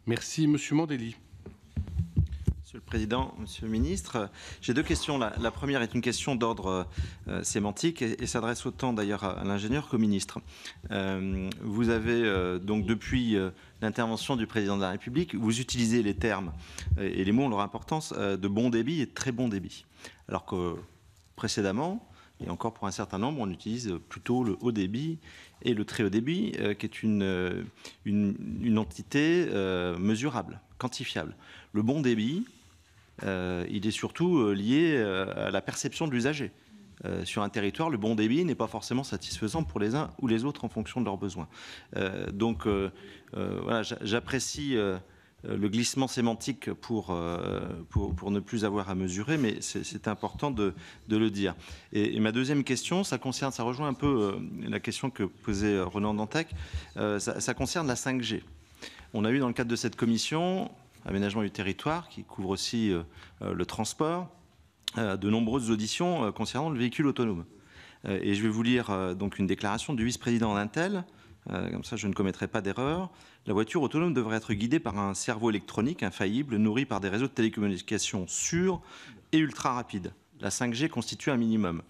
Merci, Monsieur Mandelli. Monsieur le Président, Monsieur le Ministre, j'ai deux questions. La première est une question d'ordre sémantique et s'adresse autant d'ailleurs à l'ingénieur qu'au ministre. Vous avez donc depuis l'intervention du Président de la République, vous utilisez les termes et les mots ont leur importance de bon débit et de très bon débit. Alors que précédemment, et encore pour un certain nombre, on utilise plutôt le haut débit et le très haut débit, qui est une entité mesurable, quantifiable. Le bon débit, il est surtout lié à la perception de l'usager. Sur un territoire, le bon débit n'est pas forcément satisfaisant pour les uns ou les autres en fonction de leurs besoins. Donc, voilà, j'apprécie le glissement sémantique pour ne plus avoir à mesurer, mais c'est important de le dire. Et ma deuxième question, ça rejoint un peu la question que posait Ronan Dantec, ça concerne la 5G. On a eu dans le cadre de cette commission, aménagement du territoire, qui couvre aussi le transport, de nombreuses auditions concernant le véhicule autonome. Et je vais vous lire donc une déclaration du vice-président d'Intel, comme ça je ne commettrai pas d'erreur. La voiture autonome devrait être guidée par un cerveau électronique infaillible, nourri par des réseaux de télécommunications sûrs et ultra rapides. La 5G constitue un minimum.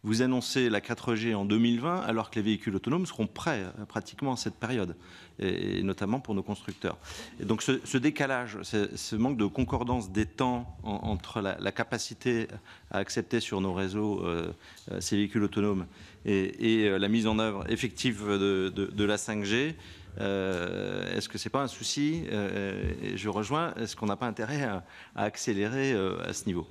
Vous annoncez la 4G en 2020, alors que les véhicules autonomes seront prêts pratiquement à cette période, et notamment pour nos constructeurs. Et donc ce décalage, ce manque de concordance des temps entre la capacité à accepter sur nos réseaux ces véhicules autonomes et la mise en œuvre effective de la 5G, est-ce que ce n'est pas un souci et je rejoins, est-ce qu'on n'a pas intérêt à accélérer à ce niveau?